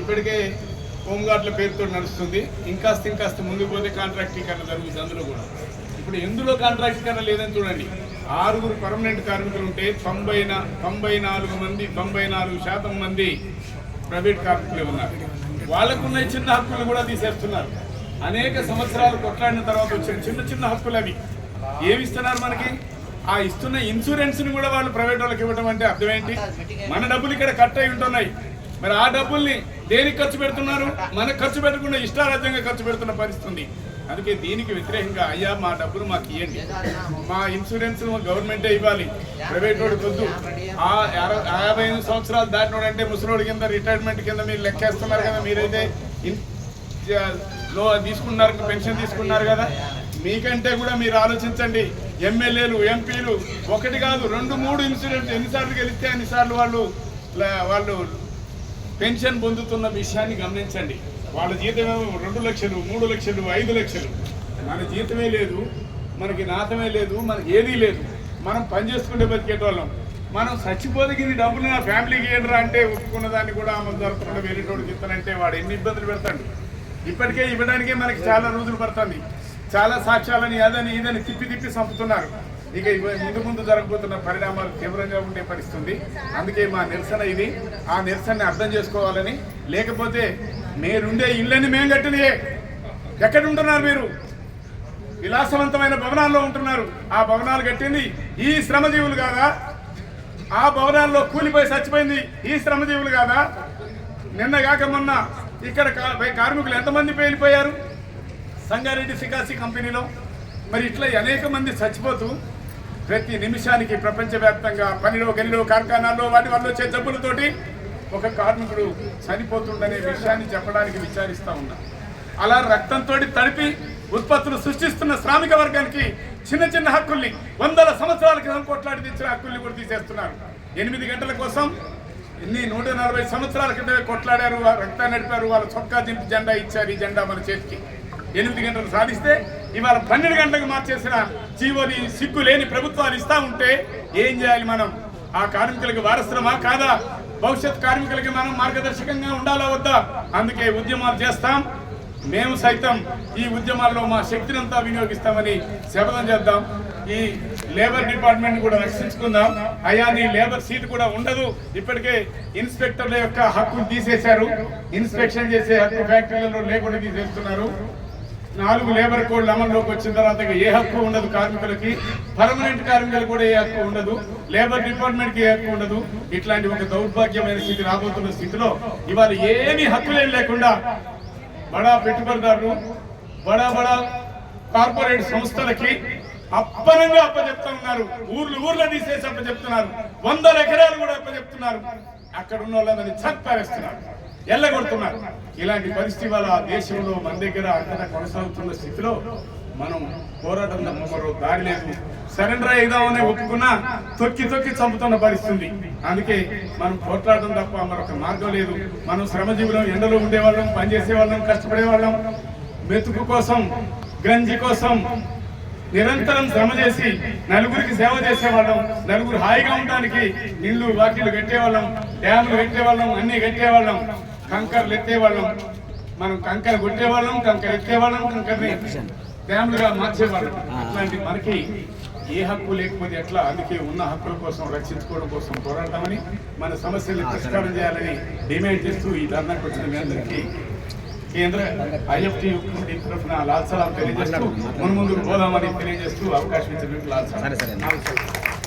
ఇప్పటికే హోంగార్డుల పేరుతో నడుస్తుంది. ఇంకాస్త ముందుకు పోతే కాంట్రాక్టీకరణ జరుగుతుంది. అందులో కూడా ఇప్పుడు ఎందులో కాంట్రాక్టీకరణ లేదని చూడండి. 6 పర్మనెంట్ కార్మికులు ఉంటే 94% మంది ప్రైవేట్ కార్మికులే ఉన్నారు. వాళ్ళకున్న చిన్న హక్కులు కూడా తీసేస్తున్నారు. అనేక సంవత్సరాలు కొట్లాడిన తర్వాత వచ్చిన చిన్న హక్కులు అవి ఏమిస్తున్నారు మనకి? ఆ ఇస్తున్న ఇన్సూరెన్స్ని కూడా వాళ్ళు ప్రైవేట్ వాళ్ళకి ఇవ్వడం అంటే అర్థం ఏంటి? మన డబ్బులు ఇక్కడ కట్ అయి ఉంటున్నాయి. మరి ఆ డబ్బుల్ని దేనికి ఖర్చు పెడుతున్నారు? మనకు ఖర్చు పెట్టకుండా ఇష్టారాజ్యంగా ఖర్చు పెడుతున్న పరిస్థితి. అందుకే దీనికి వ్యతిరేకంగా అయ్యా మా డబ్బులు మాకు ఇవ్వండి, మా ఇన్సూరెన్స్ గవర్నమెంటే ఇవ్వాలి, ప్రైవేట్ వాడికి వద్దు. ఆ 55 సంవత్సరాలు దాటినోడంటే ముసలోడి కింద రిటైర్మెంట్ కింద మీరు లెక్కేస్తున్నారు కదా. మీరైతే తీసుకున్నారు, పెన్షన్ తీసుకున్నారు కదా. మీకంటే కూడా మీరు ఆలోచించండి. ఎమ్మెల్యేలు ఎంపీలు 1 కాదు 2, 3 ఇన్సూరెన్స్ ఎన్నిసార్లు గెలిస్తే అన్నిసార్లు వాళ్ళు పెన్షన్ పొందుతున్న విషయాన్ని గమనించండి. వాళ్ళ జీతమేమో 2 లక్షలు, 3 లక్షలు, 5 లక్షలు. మన జీతమే లేదు, మనకి నాతమే లేదు, మనకి ఏదీ లేదు. మనం పని చేసుకుంటే బతికేటోళ్ళం. మనం చచ్చిపోతే ఈ డబ్బులు నా ఫ్యామిలీకి ఏంట్రా అంటే ఒప్పుకున్న దాన్ని కూడా ఆమె జరపకుండా వేరేటోడికి ఇస్తానంటే వాడు ఎన్ని ఇబ్బందులు పెడతాడు. ఇప్పటికే ఇవ్వడానికి మనకి చాలా రోజులు పడుతుంది. చాలా సాక్ష్యాలని అదని ఇదని తిప్పి చంపుతున్నారు. ఇక ముందు జరగబోతున్న పరిణామాలు తీవ్రంగా ఉండే పరిస్థితుంది. అందుకే మా నిరసన ఇది. ఆ నిరసనని అర్థం చేసుకోవాలని. లేకపోతే మీరుండే ఇళ్ళని మేము కట్టినయే. ఎక్కడ ఉంటున్నారు మీరు? విలాసవంతమైన భవనాల్లో ఉంటున్నారు. ఆ భవనాలు కట్టింది ఈ శ్రమజీవులు కాదా? ఆ భవనాల్లో కూలిపోయి చచ్చిపోయింది ఈ శ్రమజీవులు కాదా? నిన్నగాక మొన్న ఇక్కడ కార్మికులు ఎంతమంది పేలిపోయారు సంగారెడ్డి సికాసి కంపెనీలో. మరి ఇట్లా అనేక మంది చచ్చిపోతూ ప్రతి నిమిషానికి ప్రపంచవ్యాప్తంగా పనిలో గనిలో కార్ఖానాల్లో వాటి వల్ల వచ్చే జబ్బులతోటి ఒక కార్మికుడు చనిపోతుందనే విషయాన్ని చెప్పడానికి విచారిస్తూ ఉన్నా. అలా రక్తంతో తడిపి ఉత్పత్తులు సృష్టిస్తున్న శ్రామిక వర్గానికి చిన్న హక్కుల్ని 100 సంవత్సరాల క్రితం కొట్లాడి తెచ్చిన హక్కుల్ని కూడా తీసేస్తున్నారు. 8 గంటల కోసం 140 సంవత్సరాల క్రితమే కొట్లాడారు, రక్తాన్ని నడిపారు, వాళ్ళ చొక్కా దింపి జెండా ఇచ్చారు. ఈ జెండా మన చేతికి 8 గంటలు సాధిస్తే ఇవాళ 12 గంటలకు మార్చేసిన జీవోని సిగ్గు లేని ప్రభుత్వాలు ఇస్తా ఉంటే ఏం చేయాలి మనం? ఆ కార్మికులకి వారసులమా కాదా? భవిష్యత్ కార్మికులకి మనం మార్గదర్శకంగా ఉండాలా వద్దా? అందుకే ఉద్యమాలు చేస్తాం. మేము సైతం ఈ ఉద్యమాల్లో మా శక్తిని అంతా వినియోగిస్తామని శపథం చేద్దాం. ఈ లేబర్ డిపార్ట్మెంట్ కూడా రక్షించుకుందాం. అయ్యా నీ లేబర్ సీట్ కూడా ఉండదు. ఇప్పటికే ఇన్స్పెక్టర్ల యొక్క హక్కును తీసేశారు. ఇన్స్పెక్షన్ చేసే హక్కు ఫ్యాక్టరీలలో లేకుండా తీసేస్తున్నారు. 4 లేబర్ కోడ్లు అమల్లోకి వచ్చిన తర్వాత ఏ హక్కు ఉండదు కార్మికులకి. పర్మనెంట్ కార్మికులు కూడా ఏ హక్కు ఉండదు. లేబర్ డిపార్ట్మెంట్కి ఏ హక్కు ఉండదు. ఇట్లాంటి ఒక దౌర్భాగ్యమైన స్థితి రాబోతున్న స్థితిలో ఇవాళ ఏమీ హక్కులేం లేకుండా బడా పెట్టుబడిదారులు, బడా కార్పొరేట్ సంస్థలకి అప్పనంగా అప్పచెప్తున్నారు. ఊర్లు తీసేసి అప్పచెప్తున్నారు. 100 ఎకరాలు కూడా అప్పచెప్తున్నారు. అక్కడ ఉన్న వాళ్ళని చంపేస్తున్నారు, ఎల్లగొడుతున్నారు. ఇలాంటి పరిస్థితి వల్ల దేశంలో మన దగ్గర అంతటా కొనసాగుతున్న స్థితిలో మనం పోరాటం తప్ప మరో దారి లేదు. సరెండర్ అయిదామని ఒప్పుకున్నా తొక్కి చంపుతున్న పరిస్థితి. అందుకే మనం పోట్లాడడం తప్ప మరొక మార్గం లేదు. మనం శ్రమజీవులం, ఎండలో ఉండేవాళ్ళం, పనిచేసేవాళ్ళం, కష్టపడేవాళ్ళం, మెతుకు కోసం, గంజి కోసం నిరంతరం శ్రమ చేసి నలుగురికి సేవ చేసేవాళ్ళం. నలుగురు హాయిగా ఉండడానికి ఇళ్ళు వాకిళ్ళు కట్టేవాళ్ళం, డ్యాములు కట్టేవాళ్ళం, అన్ని కట్టేవాళ్ళం, కంకర్లు ఎత్తేవాళ్ళం. మనం కంకర కొట్టేవాళ్ళం, కంకర ఎత్తేవాళ్ళం, కంకర్ని డ్యాములుగా మార్చేవాళ్ళం. అట్లాంటి మనకి ఏ హక్కు లేకపోతే ఎట్లా? అందుకే ఉన్న హక్కుల కోసం రక్షించుకోవడం కోసం పోరాడతామని, మన సమస్యలను పరిష్కారం చేయాలని డిమాండ్ చేస్తూ ఈ ధర్నాకు వచ్చిన మీ అందరికీ కేంద్ర IFT తరఫున లాల్ సలాం తెలియజేస్తూ ముందుకు పోదామని తెలియజేస్తూ అవకాశం ఇచ్చినందుకు లాల్ సలాం.